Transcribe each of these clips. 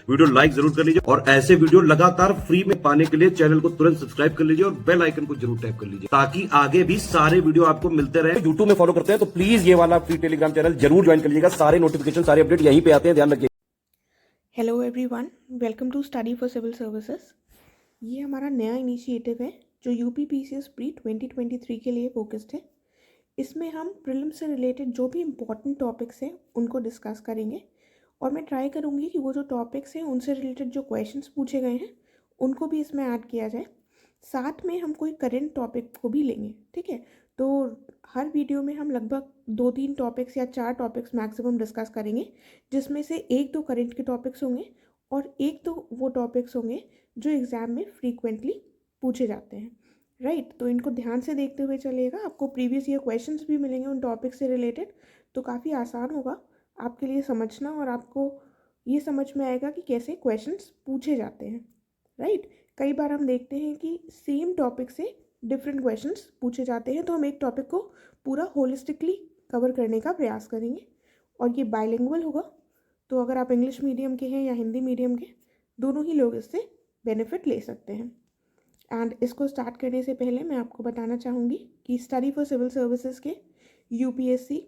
Video like जरूर कर लीजिए और ऐसे वीडियो लगातार फ्री में पाने के लिए चैनल को तुरंत सब्सक्राइब कर लीजिए और बेल आइकन को जरूर टैप कर लीजिए ताकि आगे भी सारे वीडियो आपको मिलते रहे। यूट्यूब में फॉलो करते हैं तो प्लीज ये वाला फ्री टेलीग्राम चैनल जरूर ज्वाइन कर लीजिएगा। सारे नोटिफिकेशन सारे अपडेट यहीं पे आते हैं, ध्यान रखिए। Hello everyone, welcome to study for civil services. ये हमारा नया इनिशिएटिव है जो यूपी पीसीएस प्री 2023 के लिए फोकस्ड है। इसमें हम प्रीलिम से रिलेटेड जो भी इम्पॉर्टेंट टॉपिक्स हैं उनको डिस्कस करेंगे और मैं ट्राई करूँगी कि वो जो टॉपिक्स हैं उनसे रिलेटेड जो क्वेश्चंस पूछे गए हैं उनको भी इसमें ऐड किया जाए। साथ में हम कोई करेंट टॉपिक को भी लेंगे, ठीक है। तो हर वीडियो में हम लगभग 2-3 टॉपिक्स या 4 टॉपिक्स मैक्सिमम डिस्कस करेंगे, जिसमें से 1-2 करेंट के टॉपिक्स होंगे और 1-2 वो टॉपिक्स होंगे जो एग्ज़ाम में फ्रीक्वेंटली पूछे जाते हैं, राइट। तो इनको ध्यान से देखते हुए चलिएगा। आपको प्रीवियस ईयर क्वेश्चंस भी मिलेंगे उन टॉपिक से रिलेटेड, तो काफ़ी आसान होगा आपके लिए समझना और आपको ये समझ में आएगा कि कैसे क्वेश्चंस पूछे जाते हैं, राइट। कई बार हम देखते हैं कि सेम टॉपिक से डिफरेंट क्वेश्चंस पूछे जाते हैं, तो हम एक टॉपिक को पूरा होलिस्टिकली कवर करने का प्रयास करेंगे और ये बाइलिंगुअल होगा। तो अगर आप इंग्लिश मीडियम के हैं या हिंदी मीडियम के, दोनों ही लोग इससे बेनिफिट ले सकते हैं। एंड इसको स्टार्ट करने से पहले मैं आपको बताना चाहूँगी कि स्टडी फॉर सिविल सर्विसेज के UPSC,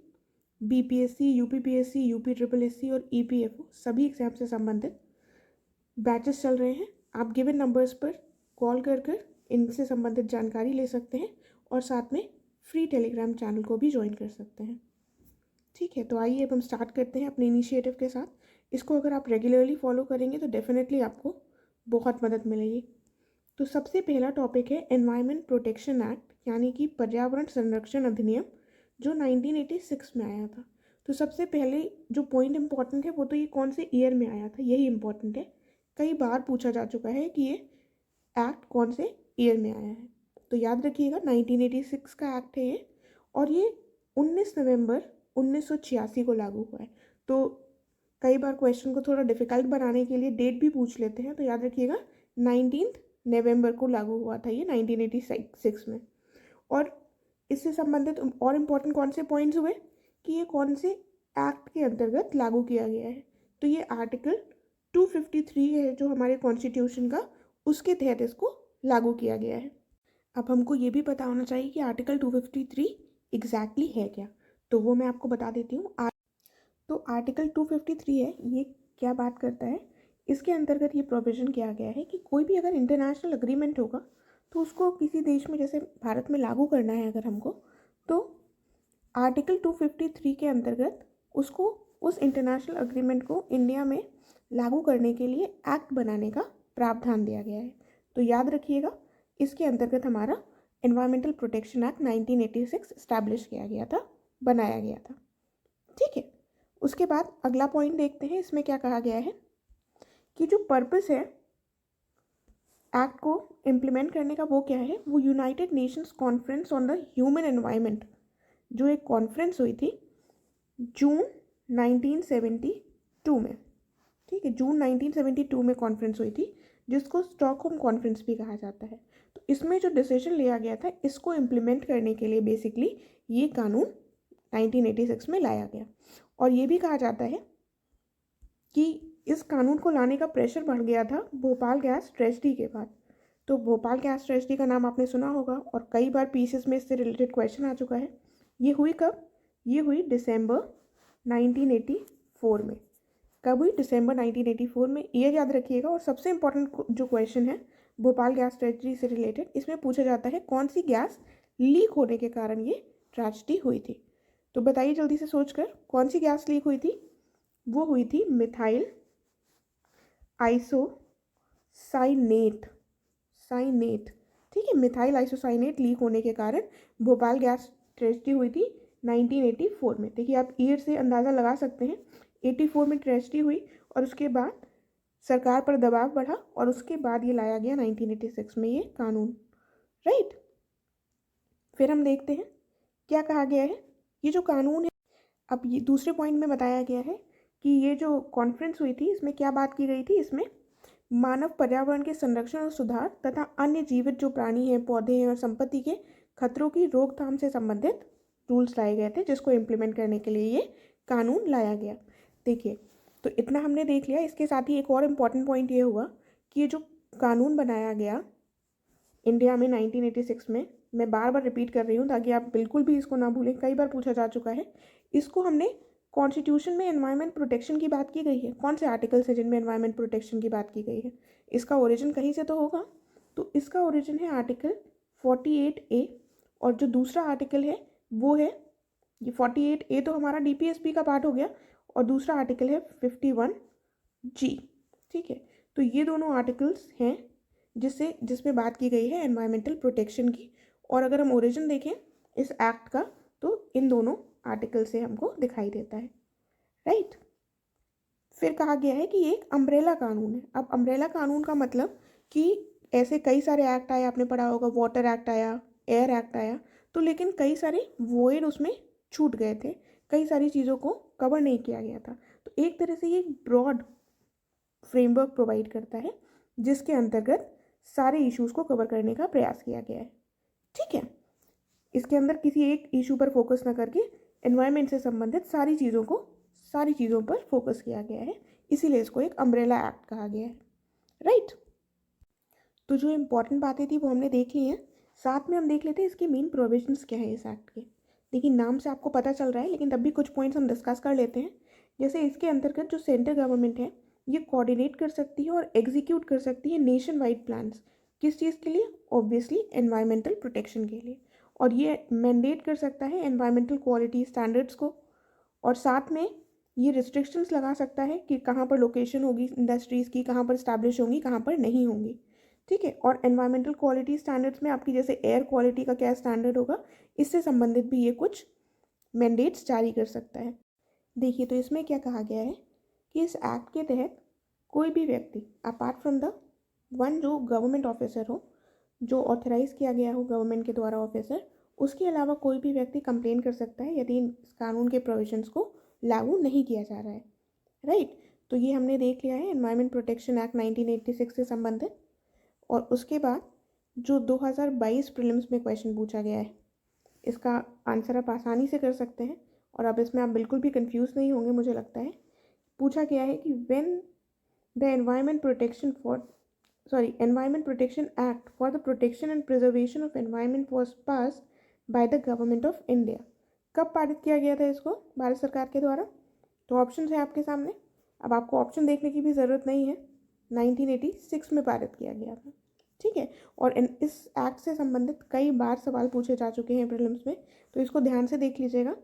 BPSC, UPPSC, UP triple SC और ईपीएफओ सभी एग्जाम से संबंधित बैचेस चल रहे हैं। आप गिवन नंबर्स पर कॉल कर इनसे संबंधित जानकारी ले सकते हैं और साथ में फ्री टेलीग्राम चैनल को भी ज्वाइन कर सकते हैं, ठीक है। तो आइए अब हम स्टार्ट करते हैं अपने इनिशिएटिव के साथ। इसको अगर आप रेगुलरली फॉलो करेंगे तो डेफिनेटली आपको बहुत मदद मिलेगी। तो सबसे पहला टॉपिक है एनवायरनमेंट प्रोटेक्शन एक्ट, यानी कि पर्यावरण संरक्षण अधिनियम, जो 1986 में आया था। तो सबसे पहले जो पॉइंट इम्पॉर्टेंट है वो तो ये कौन से ईयर में आया था, यही इम्पॉर्टेंट है। कई बार पूछा जा चुका है कि ये एक्ट कौन से ईयर में आया है, तो याद रखिएगा 1986 का एक्ट है ये, और ये 19 नवंबर 1986 को लागू हुआ है। तो कई बार क्वेश्चन को थोड़ा डिफिकल्ट बनाने के लिए डेट भी पूछ लेते हैं, तो याद रखिएगा 19 नवंबर को लागू हुआ था ये 1986 में। और इससे संबंधित और इम्पोर्टेंट कौन से पॉइंट्स हुए कि ये कौन से एक्ट के अंतर्गत लागू किया गया है। तो ये आर्टिकल 253 है जो हमारे कॉन्स्टिट्यूशन का, उसके तहत इसको लागू किया गया है। अब हमको ये भी पता होना चाहिए कि आर्टिकल 253 एग्जैक्टली है क्या, तो वो मैं आपको बता देती हूँ। तो आर्टिकल 253 है, ये क्या बात करता है, इसके अंतर्गत ये प्रोविज़न किया गया है कि कोई भी अगर इंटरनेशनल अग्रीमेंट होगा तो उसको किसी देश में, जैसे भारत में लागू करना है अगर हमको, तो आर्टिकल 253 के अंतर्गत उसको, उस इंटरनेशनल अग्रीमेंट को इंडिया में लागू करने के लिए एक्ट बनाने का प्रावधान दिया गया है। तो याद रखिएगा इसके अंतर्गत हमारा एनवायरमेंटल प्रोटेक्शन एक्ट 1986 इस्टेब्लिश किया गया था, बनाया गया था, ठीक है। उसके बाद अगला पॉइंट देखते हैं, इसमें क्या कहा गया है कि जो पर्पस है एक्ट को इम्प्लीमेंट करने का वो क्या है, वो United Nations conference on the human environment, जो एक कॉन्फ्रेंस हुई थी जून 1972 में, ठीक है। जून 1972 में कॉन्फ्रेंस हुई थी, जिसको स्टॉकहोम कॉन्फ्रेंस भी कहा जाता है। तो इसमें जो डिसीजन लिया गया था, इसको इम्प्लीमेंट करने के लिए बेसिकली ये कानून 1986 में लाया गया। और ये भी कहा जाता है कि इस कानून को लाने का प्रेशर बढ़ गया था भोपाल गैस ट्रेजेडी के बाद। तो भोपाल गैस ट्रेजेडी का नाम आपने सुना होगा और कई बार पीसीएस में इससे रिलेटेड क्वेश्चन आ चुका है। ये हुई कब, ये हुई दिसंबर 1984 में। कब हुई, दिसंबर 1984 में, ईयर याद रखिएगा। और सबसे इंपॉर्टेंट जो क्वेश्चन है भोपाल गैस ट्रेजेडी से रिलेटेड, इसमें पूछा जाता है कौन सी गैस लीक होने के कारण ये ट्रेजेडी हुई थी। तो बताइए जल्दी से सोचकर, कौन सी गैस लीक हुई थी। वो हुई थी मिथाइल आइसोसाइनेट, ठीक है। मिथाइल आइसोसाइनेट लीक होने के कारण भोपाल गैस ट्रेजेडी हुई थी 1984 में। देखिए आप ईयर से अंदाज़ा लगा सकते हैं, 84 में ट्रेजेडी हुई और उसके बाद सरकार पर दबाव बढ़ा और उसके बाद ये लाया गया 1986 में ये कानून, राइट। फिर हम देखते हैं क्या कहा गया है। ये जो कानून है, अब ये दूसरे पॉइंट में बताया गया है कि ये जो कॉन्फ्रेंस हुई थी इसमें क्या बात की गई थी, इसमें मानव पर्यावरण के संरक्षण और सुधार तथा अन्य जीवित जो प्राणी हैं, पौधे हैं और संपत्ति के खतरों की रोकथाम से संबंधित रूल्स लाए गए थे, जिसको इम्प्लीमेंट करने के लिए ये कानून लाया गया। देखिए तो इतना हमने देख लिया। इसके साथ ही एक और इम्पॉर्टेंट पॉइंट ये हुआ कि ये जो कानून बनाया गया इंडिया में 1986 में, मैं बार बार रिपीट कर रही हूँ ताकि आप बिल्कुल भी इसको ना भूलें, कई बार पूछा जा चुका है। इसको हमने कॉन्स्टिट्यूशन में एनवायरनमेंट प्रोटेक्शन की बात की गई है। कौन से आर्टिकल्स हैं जिनमें एनवायरनमेंट प्रोटेक्शन की बात की गई है? इसका ओरिजिन कहीं से तो होगा, तो इसका ओरिजिन है आर्टिकल 48A, और जो दूसरा आर्टिकल है वो है ये 48A, तो हमारा DPSP का पार्ट हो गया, और दूसरा आर्टिकल है 51G। ठीक है, तो ये दोनों आर्टिकल्स हैं जिसमें बात की गई है एनवायरमेंटल प्रोटेक्शन की। और अगर हम ओरिजिन देखें इस एक्ट का तो इन दोनों आर्टिकल से हमको दिखाई देता है, राइट। फिर कहा गया है कि ये एक अम्ब्रेला कानून है। अब अम्ब्रेला कानून का मतलब कि ऐसे कई सारे एक्ट आए, आपने पढ़ा होगा, वाटर एक्ट आया, एयर एक्ट आया, तो लेकिन कई सारे वॉइड उसमें छूट गए थे, कई सारी चीज़ों को कवर नहीं किया गया था। तो एक तरह से ये एक ब्रॉड फ्रेमवर्क प्रोवाइड करता है जिसके अंतर्गत सारे इश्यूज़ को कवर करने का प्रयास किया गया है। ठीक है, इसके अंदर किसी एक इशू पर फोकस ना करके एनवायरनमेंट से संबंधित सारी चीज़ों पर फोकस किया गया है, इसीलिए इसको एक अम्ब्रेला एक्ट कहा गया है, राइट। तो जो इम्पोर्टेंट बातें थी वो हमने देख ली हैं। साथ में हम देख लेते हैं इसके मेन प्रोविजंस क्या है इस एक्ट के। देखिए, नाम से आपको पता चल रहा है, लेकिन तब भी कुछ पॉइंट्स हम डिस्कस कर लेते हैं। जैसे इसके अंतर्गत जो सेंट्रल गवर्नमेंट है ये कोऑर्डिनेट कर सकती है और एग्जीक्यूट कर सकती है नेशन वाइड प्लान्स। किस चीज़ के लिए? ऑब्वियसली एनवायरमेंटल प्रोटेक्शन के लिए। और ये मैंडेट कर सकता है एनवायरमेंटल क्वालिटी स्टैंडर्ड्स को, और साथ में ये रिस्ट्रिक्शंस लगा सकता है कि कहाँ पर लोकेशन होगी इंडस्ट्रीज़ की, कहाँ पर इस्टेब्लिश होंगी, कहाँ पर नहीं होंगी। ठीक है, और एनवायरमेंटल क्वालिटी स्टैंडर्ड्स में आपकी जैसे एयर क्वालिटी का क्या स्टैंडर्ड होगा, इससे संबंधित भी ये कुछ मैंडेट्स जारी कर सकता है। देखिए, तो इसमें क्या कहा गया है कि इस एक्ट के तहत कोई भी व्यक्ति अपार्ट फ्रॉम द वन जो गवर्नमेंट ऑफिसर हो, जो ऑथराइज किया गया हो गवर्नमेंट के द्वारा ऑफिसर, उसके अलावा कोई भी व्यक्ति कंप्लेन कर सकता है यदि इस कानून के प्रोविजंस को लागू नहीं किया जा रहा है, राइट। तो ये हमने देख लिया है एनवायरमेंट प्रोटेक्शन एक्ट 1986 से संबंधित। और उसके बाद जो 2022 प्रीलिम्स में क्वेश्चन पूछा गया है, इसका आंसर आप आसानी से कर सकते हैं, और अब इसमें आप बिल्कुल भी कंफ्यूज नहीं होंगे मुझे लगता है। पूछा गया है कि when the environment protection act for the protection and preservation of environment was pass by the government of India, कब पारित किया गया था इसको भारत सरकार के द्वारा? तो ऑप्शन है आपके सामने, अब आपको ऑप्शन देखने की भी ज़रूरत नहीं है। 1986 में पारित किया गया था, ठीक है। और इस एक्ट से संबंधित कई बार सवाल पूछे जा चुके हैं प्रीलिम्स में, तो इसको ध्यान से देख लीजिएगा,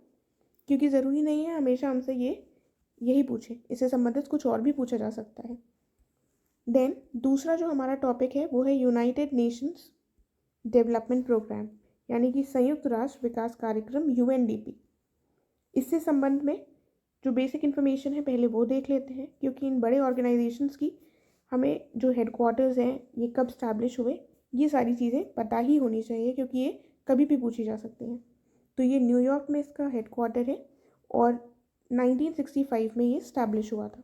क्योंकि ज़रूरी नहीं है हमेशा हमसे यही पूछे, इससे संबंधित कुछ और भी पूछा जा सकता है। देन दूसरा जो हमारा टॉपिक है वो है यूनाइटेड नेशंस डेवलपमेंट प्रोग्राम, यानी कि संयुक्त राष्ट्र विकास कार्यक्रम UNDP। इससे संबंध में जो बेसिक इन्फॉर्मेशन है पहले वो देख लेते हैं, क्योंकि इन बड़े ऑर्गेनाइजेशंस की हमें जो हेडक्वार्टर्स हैं, ये कब स्टैब्लिश हुए, ये सारी चीज़ें पता ही होनी चाहिए, क्योंकि ये कभी भी पूछी जा सकती हैं। तो ये न्यूयॉर्क में इसका हेडक्वार्टर है, और 1965 में ये स्टैब्लिश हुआ था।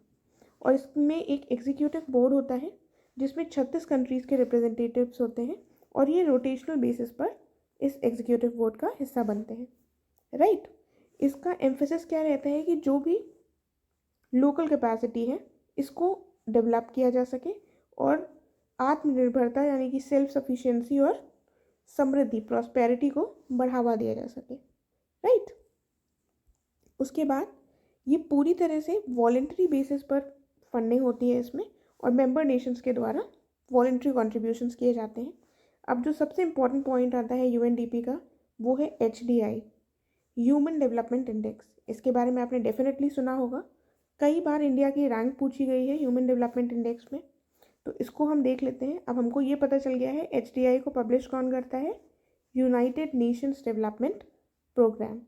और इसमें एक एग्जीक्यूटिव बोर्ड होता है जिसमें 36 कंट्रीज़ के रिप्रेजेंटेटिव्स होते हैं, और ये रोटेशनल बेसिस पर इस एग्जीक्यूटिव बोर्ड का हिस्सा बनते हैं, राइट। इसका एम्फेसिस क्या रहता है कि जो भी लोकल कैपेसिटी है इसको डेवलप किया जा सके, और आत्मनिर्भरता यानी कि सेल्फ सफिशिएंसी और समृद्धि प्रॉस्पेरिटी को बढ़ावा दिया जा सके, राइट। उसके बाद ये पूरी तरह से वॉलेंट्री बेसिस पर फंडिंग होती है इसमें, और मेंबर नेशंस के द्वारा वॉलेंट्री कॉन्ट्रीब्यूशंस किए जाते हैं। अब जो सबसे इम्पॉर्टेंट पॉइंट आता है UNDP का, वो है HDI, ह्यूमन डेवलपमेंट इंडेक्स। इसके बारे में आपने डेफिनेटली सुना होगा, कई बार इंडिया की रैंक पूछी गई है ह्यूमन डेवलपमेंट इंडेक्स में, तो इसको हम देख लेते हैं। अब हमको ये पता चल गया है HDI को पब्लिश कौन करता है, यूनाइटेड नेशंस डेवलपमेंट प्रोग्राम,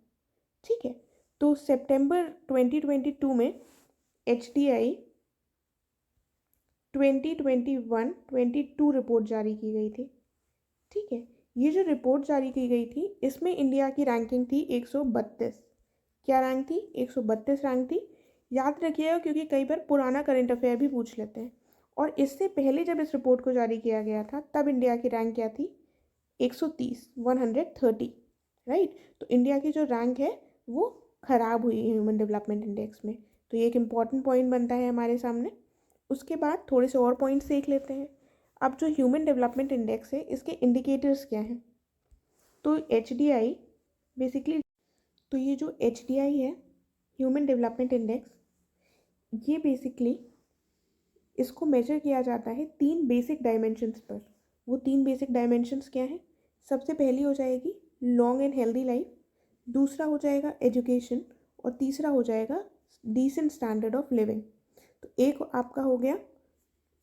ठीक है। तो सितंबर 2022 में HDI 2021-22 रिपोर्ट जारी की गई थी, ठीक है। ये जो रिपोर्ट जारी की गई थी इसमें इंडिया की रैंकिंग थी 132। क्या रैंक थी? 132 रैंक थी। याद रखिएगा, क्योंकि कई बार पुराना करंट अफेयर भी पूछ लेते हैं। और इससे पहले जब इस रिपोर्ट को जारी किया गया था तब इंडिया की रैंक क्या थी? 130, राइट। तो इंडिया की जो रैंक है वो ख़राब हुई है ह्यूमन डेवलपमेंट इंडेक्स में। तो ये एक इम्पॉर्टेंट पॉइंट बनता है हमारे सामने। उसके बाद थोड़े से और पॉइंट्स देख लेते हैं। अब जो ह्यूमन डेवलपमेंट इंडेक्स है, इसके इंडिकेटर्स क्या हैं? तो HDI बेसिकली, तो ये जो HDI है, ह्यूमन डेवलपमेंट इंडेक्स, ये बेसिकली इसको मेजर किया जाता है 3 बेसिक डायमेंशंस पर। वो 3 बेसिक डायमेंशंस क्या हैं? सबसे पहली हो जाएगी लॉन्ग एंड हेल्दी लाइफ, दूसरा हो जाएगा एजुकेशन, और तीसरा हो जाएगा डिसेंट स्टैंडर्ड ऑफ लिविंग। तो एक आपका हो गया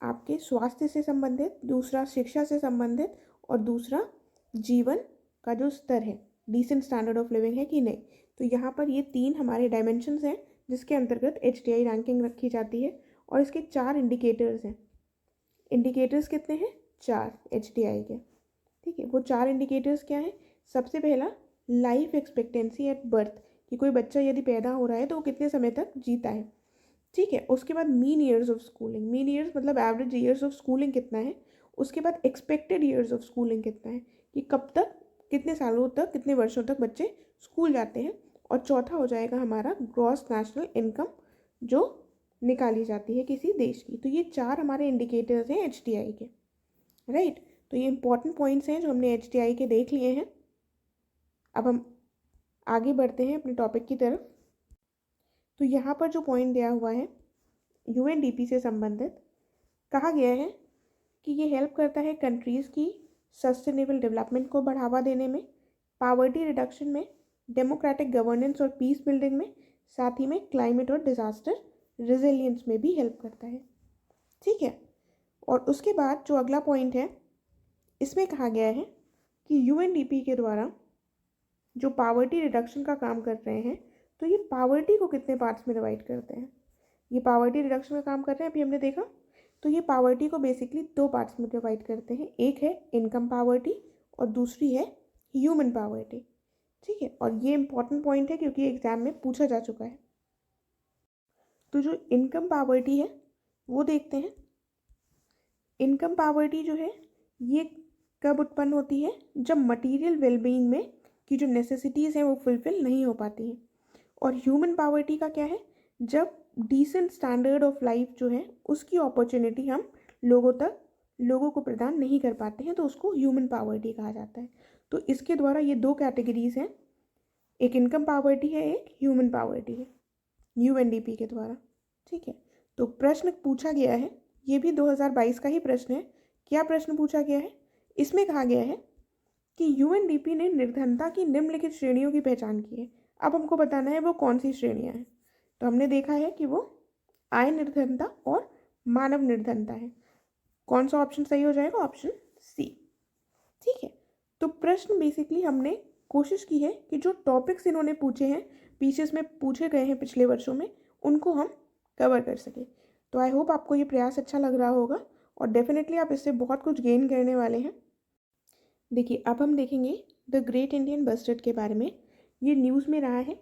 आपके स्वास्थ्य से संबंधित, दूसरा शिक्षा से संबंधित, और दूसरा जीवन का जो स्तर है, डिसेंट स्टैंडर्ड ऑफ लिविंग है कि नहीं। तो यहाँ पर ये 3 हमारे डायमेंशंस हैं जिसके अंतर्गत HDI रैंकिंग रखी जाती है। और इसके 4 इंडिकेटर्स हैं। इंडिकेटर्स कितने हैं? 4 HDI के। ठीक है, वो 4 इंडिकेटर्स क्या हैं? सबसे पहला लाइफ एक्सपेक्टेंसी एट बर्थ, कि कोई बच्चा यदि पैदा हो रहा है तो वो कितने समय तक जीता है। ठीक है, उसके बाद mean years of schooling, mean years मतलब एवरेज ईयर्स ऑफ स्कूलिंग कितना है। उसके बाद एक्सपेक्टेड ईयर्स ऑफ स्कूलिंग कितना है, कि कब तक, कितने सालों तक, कितने वर्षों तक बच्चे स्कूल जाते हैं। और चौथा हो जाएगा हमारा ग्रॉस नेशनल इनकम जो निकाली जाती है किसी देश की। तो ये 4 हमारे इंडिकेटर्स हैं HDI के, राइट। तो ये इंपॉर्टेंट पॉइंट्स हैं जो हमने HDI के देख लिए हैं। अब हम आगे बढ़ते हैं अपने टॉपिक की तरफ। तो यहाँ पर जो पॉइंट दिया हुआ है UNDP से संबंधित, कहा गया है कि ये हेल्प करता है कंट्रीज़ की सस्टेनेबल डेवलपमेंट को बढ़ावा देने में, पावर्टी रिडक्शन में, डेमोक्रेटिक गवर्नेंस और पीस बिल्डिंग में, साथ ही में क्लाइमेट और डिज़ास्टर रेजिलियंस में भी हेल्प करता है। ठीक है, और उसके बाद जो अगला पॉइंट है, इसमें कहा गया है कि UNDP के द्वारा जो पावर्टी रिडक्शन का काम कर रहे हैं, तो ये पावर्टी को कितने पार्ट्स में डिवाइड करते हैं? ये पावर्टी रिडक्शन का काम कर रहे हैं, अभी हमने देखा। तो ये पावर्टी को बेसिकली 2 पार्ट्स में डिवाइड करते हैं। एक है इनकम पावर्टी और दूसरी है ह्यूमन पावर्टी। ठीक है, और ये इंपॉर्टेंट पॉइंट है क्योंकि एग्जाम में पूछा जा चुका है। तो जो इनकम पावर्टी है वो देखते हैं। इनकम पावर्टी जो है ये कब उत्पन्न होती है? जब मटेरियल वेलबीइंग में की जो नेसेसिटीज़ हैं वो फुलफिल नहीं हो पाती हैं। और ह्यूमन पावर्टी का क्या है? जब डिसेंट स्टैंडर्ड ऑफ लाइफ जो है उसकी अपॉर्चुनिटी हम लोगों को प्रदान नहीं कर पाते हैं, तो उसको ह्यूमन पावर्टी कहा जाता है। तो इसके द्वारा ये 2 कैटेगरीज हैं, एक इनकम पावर्टी है, एक ह्यूमन पावर्टी है, UNDP के द्वारा। ठीक है, तो प्रश्न पूछा गया है, ये भी 2022 का ही प्रश्न है। क्या प्रश्न पूछा गया है? इसमें कहा गया है कि UNDP ने निर्धनता की निम्नलिखित श्रेणियों की पहचान की है। अब हमको बताना है वो कौन सी श्रेणियां हैं। तो हमने देखा है कि वो आय निर्धनता और मानव निर्धनता है। कौन सा ऑप्शन सही हो जाएगा? Option C। ठीक है, तो प्रश्न बेसिकली हमने कोशिश की है कि जो टॉपिक्स इन्होंने पूछे हैं, पीसीएस में पूछे गए हैं पिछले वर्षों में, उनको हम कवर कर सके। तो आई होप आपको ये प्रयास अच्छा लग रहा होगा और डेफिनेटली आप इससे बहुत कुछ गेन करने वाले हैं। देखिए, अब हम देखेंगे द ग्रेट इंडियन बस्टर्ड के बारे में। ये न्यूज़ में रहा है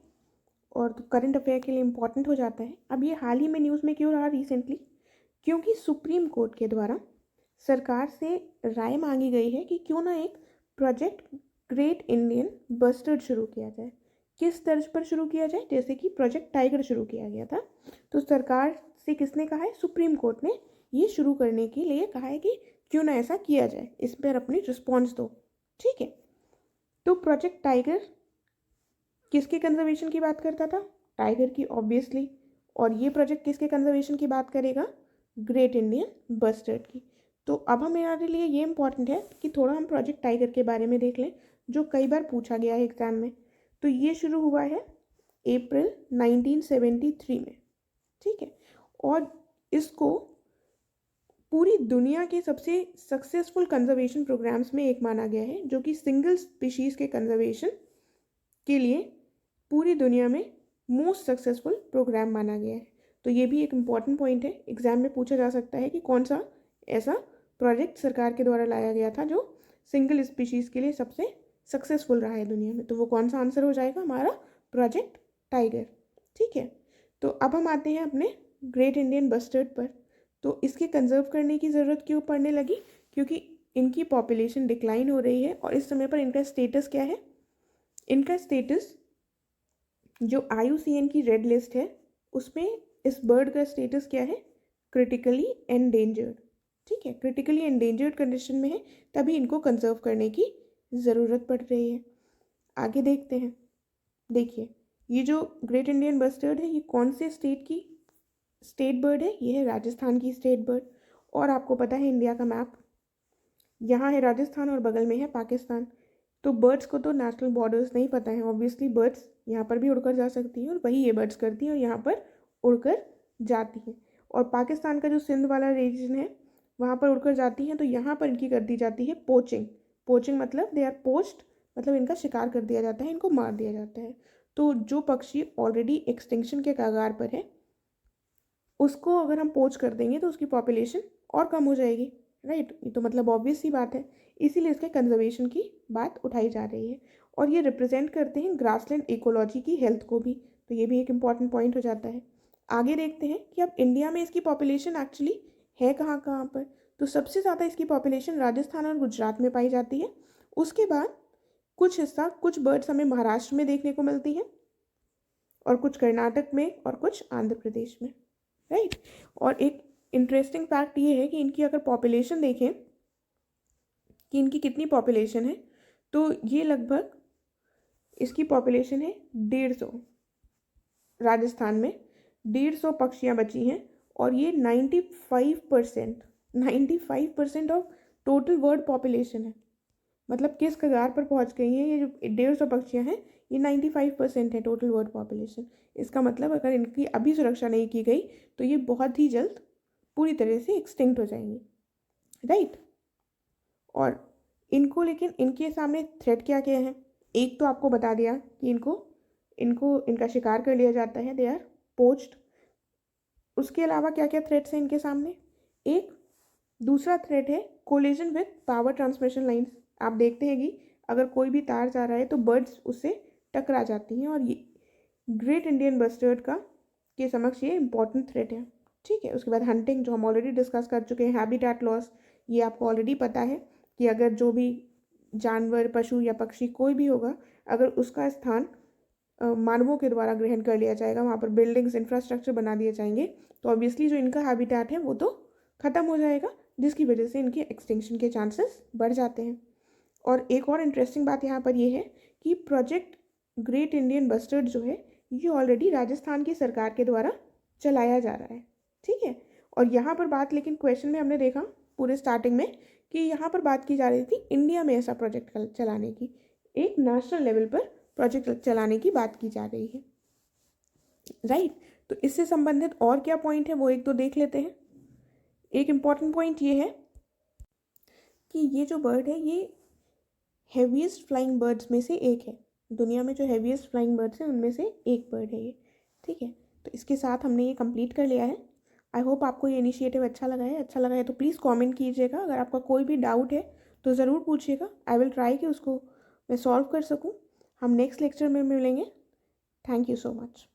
और करंट अफेयर के लिए इम्पॉर्टेंट हो जाता है। अब ये हाल ही में न्यूज़ में क्यों रहा रिसेंटली? क्योंकि सुप्रीम कोर्ट के द्वारा सरकार से राय मांगी गई है कि क्यों ना एक प्रोजेक्ट ग्रेट इंडियन बस्टर्ड शुरू किया जाए। किस तर्ज पर शुरू किया जाए? जैसे कि प्रोजेक्ट टाइगर शुरू किया गया था। तो सरकार से किसने कहा है? सुप्रीम कोर्ट ने ये शुरू करने के लिए कहा है कि क्यों ना ऐसा किया जाए, इस पर अपनी रिस्पॉन्स दो। ठीक है, तो प्रोजेक्ट टाइगर किसके कंजर्वेशन की बात करता था? टाइगर की, ऑब्वियसली। और ये प्रोजेक्ट किसके कंजर्वेशन की बात करेगा? ग्रेट इंडियन बस्टर्ड की। तो अब हमारे लिए ये इंपॉर्टेंट है कि थोड़ा हम प्रोजेक्ट टाइगर के बारे में देख लें, जो कई बार पूछा गया है एग्जाम में। तो ये शुरू हुआ है अप्रैल 1973 में। ठीक है, और इसको पूरी दुनिया के सबसे सक्सेसफुल कंजर्वेशन प्रोग्राम्स में एक माना गया है, जो कि सिंगल स्पीशीज़ के कंजर्वेशन के लिए पूरी दुनिया में मोस्ट सक्सेसफुल प्रोग्राम माना गया है। तो ये भी एक इम्पॉर्टेंट पॉइंट है, एग्जाम में पूछा जा सकता है कि कौन सा ऐसा प्रोजेक्ट सरकार के द्वारा लाया गया था जो सिंगल स्पीशीज़ के लिए सबसे सक्सेसफुल रहा है दुनिया में। तो वो कौन सा आंसर हो जाएगा? हमारा प्रोजेक्ट टाइगर। ठीक है, तो अब हम आते हैं अपने ग्रेट इंडियन बस्टर्ड पर। तो इसके कंजर्व करने की ज़रूरत क्यों पड़ने लगी? क्योंकि इनकी पॉपुलेशन डिक्लाइन हो रही है और इस समय पर इनका स्टेटस क्या है? इनका स्टेटस जो IUCN की रेड लिस्ट है उसमें इस बर्ड का स्टेटस क्या है, क्रिटिकली एंडेंजर्ड। ठीक है, क्रिटिकली एंडेंजर्ड कंडीशन में है, तभी इनको कंजर्व करने की ज़रूरत पड़ रही है। आगे देखते हैं। देखिए, ये जो ग्रेट इंडियन बस्टर्ड है ये कौन से स्टेट की स्टेट बर्ड है, ये है राजस्थान की स्टेट बर्ड। और आपको पता है इंडिया का मैप, यहाँ है राजस्थान और बगल में है पाकिस्तान। तो बर्ड्स को तो नेशनल बॉर्डर्स नहीं पता है, ऑब्वियसली बर्ड्स यहाँ पर भी उड़कर जा सकती हैं और वही ये बर्ड्स करती हैं और यहाँ पर उड़कर जाती हैं। और पाकिस्तान का जो सिंध वाला रीजन है वहाँ पर उड़कर जाती हैं, तो यहाँ पर इनकी कर दी जाती है पोचिंग। पोचिंग मतलब दे आर पोच्ड, मतलब इनका शिकार कर दिया जाता है, इनको मार दिया जाता है। तो जो पक्षी ऑलरेडी एक्सटिंक्शन के कगार पर है उसको अगर हम पोच कर देंगे तो उसकी पॉपुलेशन और कम हो जाएगी, राइट। ये तो मतलब ऑब्वियस सी बात है, इसीलिए इसके कंजर्वेशन की बात उठाई जा रही है। और ये रिप्रेजेंट करते हैं ग्रासलैंड इकोलॉजी की हेल्थ को भी, तो ये भी एक इम्पॉर्टेंट पॉइंट हो जाता है। आगे देखते हैं कि अब इंडिया में इसकी पॉपुलेशन एक्चुअली है कहाँ कहाँ पर। तो सबसे ज़्यादा इसकी पॉपुलेशन राजस्थान और गुजरात में पाई जाती है। उसके बाद कुछ हिस्सा, कुछ बर्ड्स हमें महाराष्ट्र में देखने को मिलती हैं और कुछ कर्नाटक में और कुछ आंध्र प्रदेश में, राइट। और एक इंटरेस्टिंग फैक्ट ये है कि इनकी अगर पॉपुलेशन देखें कि इनकी कितनी पॉपुलेशन है, तो ये लगभग इसकी पॉपुलेशन है 150। राजस्थान में 150 पक्षियाँ बची हैं और ये 95% ऑफ टोटल वर्ल्ड पॉपुलेशन है। मतलब किस कगार पर पहुंच गई हैं ये जो 150 पक्षियाँ हैं, ये 95% है टोटल वर्ल्ड पॉपुलेशन। इसका मतलब अगर इनकी अभी सुरक्षा नहीं की गई तो ये बहुत ही जल्द पूरी तरह से एक्सटिंक्ट हो जाएंगी, राइट। और इनको, लेकिन इनके सामने थ्रेट क्या क्या है, एक तो आपको बता दिया कि इनका शिकार कर लिया जाता है, दे आर पोच्ड। उसके अलावा क्या क्या थ्रेट्स हैं इनके सामने, एक दूसरा थ्रेट है collision with power transmission lines. आप देखते हैं कि अगर कोई भी तार जा रहा है तो बर्ड्स उससे टकरा जाती हैं और ये ग्रेट इंडियन बस्टर्ड के समक्ष ये इंपॉर्टेंट थ्रेट है, ठीक है। उसके बाद हंटिंग, जो हम ऑलरेडी डिस्कस कर चुके हैं। हैबिटेट लॉस, ये आपको ऑलरेडी पता है कि अगर जो भी जानवर, पशु या पक्षी कोई भी होगा, अगर उसका स्थान मानवों के द्वारा ग्रहण कर लिया जाएगा, वहाँ पर बिल्डिंग्स, इंफ्रास्ट्रक्चर बना दिए जाएंगे, तो ऑब्वियसली जो इनका हैबिटेट है वो तो ख़त्म हो जाएगा, जिसकी वजह से इनके एक्सटिंक्शन के चांसेस बढ़ जाते हैं। और एक और इंटरेस्टिंग बात यहाँ पर ये है कि प्रोजेक्ट ग्रेट इंडियन बस्टर्ड जो है ये ऑलरेडी राजस्थान की सरकार के द्वारा चलाया जा रहा है, ठीक है। और यहाँ पर बात, लेकिन क्वेश्चन में हमने देखा पूरे स्टार्टिंग में कि यहाँ पर बात की जा रही थी इंडिया में ऐसा प्रोजेक्ट चलाने की, एक नेशनल लेवल पर प्रोजेक्ट चलाने की बात की जा रही है, राइट। तो इससे संबंधित और क्या पॉइंट है वो एक तो देख लेते हैं। एक इम्पॉर्टेंट पॉइंट ये है कि ये जो बर्ड है ये हेवीएस्ट फ्लाइंग बर्ड्स में से एक है। दुनिया में जो हेवीएस्ट फ्लाइंग बर्ड्स हैं उनमें से एक बर्ड है ये, ठीक है। तो इसके साथ हमने ये कंप्लीट कर लिया है। आई होप आपको ये इनिशिएटिव अच्छा लगा है। अच्छा लगा है तो प्लीज़ कमेंट कीजिएगा। अगर आपका कोई भी डाउट है तो ज़रूर पूछिएगा, आई विल ट्राई कि उसको मैं सॉल्व कर सकूं। हम नेक्स्ट लेक्चर में मिलेंगे। Thank you so much.